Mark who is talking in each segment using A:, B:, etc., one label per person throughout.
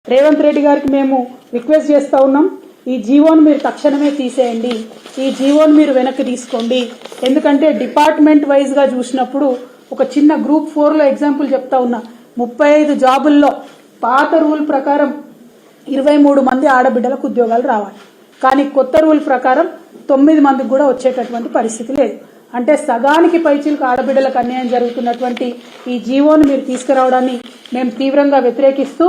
A: రేవంత్ రెడ్డి గారికి మేము రిక్వెస్ట్ చేస్తా ఉన్నాం, ఈ జీవోను మీరు తక్షణమే తీసేయండి, ఈ జీవోను మీరు వెనక్కి తీసుకోండి. ఎందుకంటే డిపార్ట్మెంట్ వైజ్గా చూసినప్పుడు ఒక చిన్న గ్రూప్ 4లో ఎగ్జాంపుల్ చెప్తా ఉన్నా, 35 జాబుల్లో పాత రూల్ ప్రకారం 23 మంది ఆడబిడ్డలకు ఉద్యోగాలు రావాలి. కానీ కొత్త రూల్ ప్రకారం 9 మందికి కూడా వచ్చేటటువంటి పరిస్థితి లేదు. అంటే సగానికి పైచిలకు ఆడబిడ్డలకు అన్యాయం జరుగుతున్నటువంటి ఈ జీవోను మీరు తీసుకురావడాన్ని మేము తీవ్రంగా వ్యతిరేకిస్తూ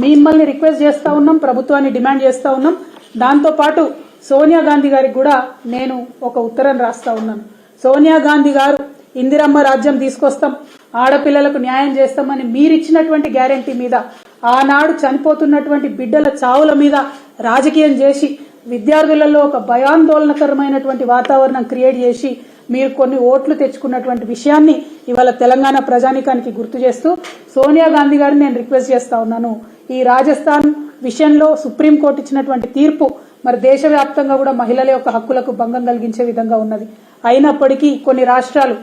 A: మిమ్మల్ని రిక్వెస్ట్ చేస్తా ఉన్నాం, ప్రభుత్వాన్ని డిమాండ్ చేస్తా ఉన్నాం. దాంతోపాటు సోనియా గాంధీ గారికి కూడా నేను ఒక ఉత్తరం రాస్తా ఉన్నాను. సోనియా గాంధీ గారు ఇందిరమ్మ రాజ్యం తీసుకొస్తాం, ఆడపిల్లలకు న్యాయం చేస్తామని మీరిచ్చినటువంటి గ్యారెంటీ మీద ఆనాడు చనిపోతున్నటువంటి బిడ్డల చావుల మీద రాజకీయం చేసి విద్యార్థులలో ఒక భయాందోళనకరమైనటువంటి వాతావరణం క్రియేట్ చేసి మీరు కొన్ని ఓట్లు తెచ్చుకున్నటువంటి విషయాన్ని ఇవాళ తెలంగాణ ప్రజానికానికి గుర్తు చేస్తూ సోనియా గాంధీ గారిని నేను రిక్వెస్ట్ చేస్తా ఉన్నాను. ఈ రాజస్థాన్ విషయంలో సుప్రీంకోర్టు ఇచ్చినటువంటి తీర్పు మరి దేశవ్యాప్తంగా కూడా మహిళల యొక్క హక్కులకు భంగం కలిగించే విధంగా ఉన్నది. అయినప్పటికీ కొన్ని రాష్ట్రాలు,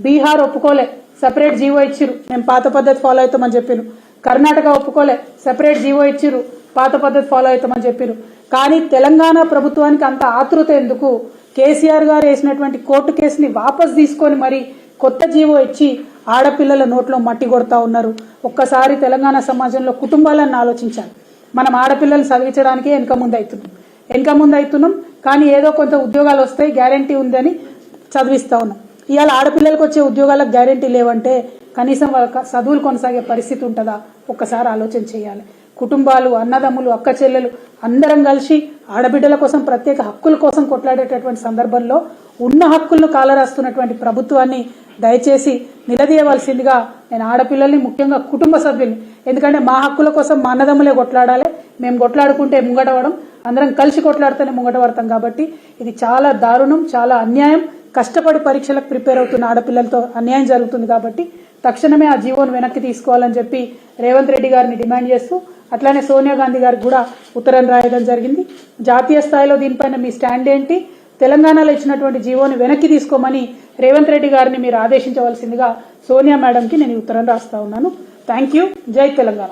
A: బీహార్ ఒప్పుకోలే, సెపరేట్ జీవో ఇచ్చిరు, మేము పాత పద్ధతి ఫాలో అవుతామని చెప్పారు. కర్ణాటక ఒప్పుకోలే, సెపరేట్ జీవో ఇచ్చిరు, పాత పద్ధతి ఫాలో అవుతామని చెప్పారు. కానీ తెలంగాణ ప్రభుత్వానికి అంత ఆతృత ఎందుకు? కేసీఆర్ గారు వేసినటువంటి కోర్టు కేసుని వాపస్ తీసుకొని మరి కొత్త జీవో ఇచ్చి ఆడపిల్లల నోట్లో మట్టి కొడతా ఉన్నారు. ఒక్కసారి తెలంగాణ సమాజంలో కుటుంబాలను ఆలోచించాలి. మనం ఆడపిల్లలు చదివించడానికే వెనక ముందు అవుతున్నాం. కానీ ఏదో కొంత ఉద్యోగాలు వస్తాయి, గ్యారంటీ ఉందని చదివిస్తా ఉన్నాం. ఇవాళ ఆడపిల్లలకు వచ్చే ఉద్యోగాలకు గ్యారంటీ లేవంటే కనీసం వాళ్ళ చదువులు కొనసాగే పరిస్థితి ఉంటుందా? ఒక్కసారి ఆలోచన చేయాలి. కుటుంబాలు, అన్నదమ్ములు, అక్క చెల్లెలు అందరం కలిసి ఆడబిడ్డల కోసం, ప్రత్యేక హక్కుల కోసం కొట్లాడేటటువంటి సందర్భంలో ఉన్న హక్కులను కాలరాస్తున్నటువంటి ప్రభుత్వాన్ని దయచేసి నిలదీయవలసిందిగా నేను ఆడపిల్లల్ని, ముఖ్యంగా కుటుంబ సభ్యుల్ని, ఎందుకంటే మా హక్కుల కోసం మా అన్నదమ్ములే కొట్లాడాలి, మేము కొట్లాడుకుంటే ముంగటవడం, అందరం కలిసి కొట్లాడితేనే ముంగట పడతాం. కాబట్టి ఇది చాలా దారుణం, చాలా అన్యాయం. కష్టపడి పరీక్షలకు ప్రిపేర్ అవుతున్న ఆడపిల్లలతో అన్యాయం జరుగుతుంది. కాబట్టి తక్షణమే ఆ జీవోను వెనక్కి తీసుకోవాలని చెప్పి రేవంత్ రెడ్డి గారిని డిమాండ్ చేస్తూ, అట్లానే సోనియా గాంధీ గారికి కూడా ఉత్తరం రాయడం జరిగింది. జాతీయ స్థాయిలో దీనిపైన మీ స్టాండ్ ఏంటి? తెలంగాణలో ఇచ్చినటువంటి జీవోని వెనక్కి తీసుకోమని రేవంత్ రెడ్డి గారిని మీరు ఆదేశించవలసిందిగా సోనియా మేడంకి నేను ఉత్తరం రాస్తా ఉన్నాను. Thank you. జై తెలంగాణ.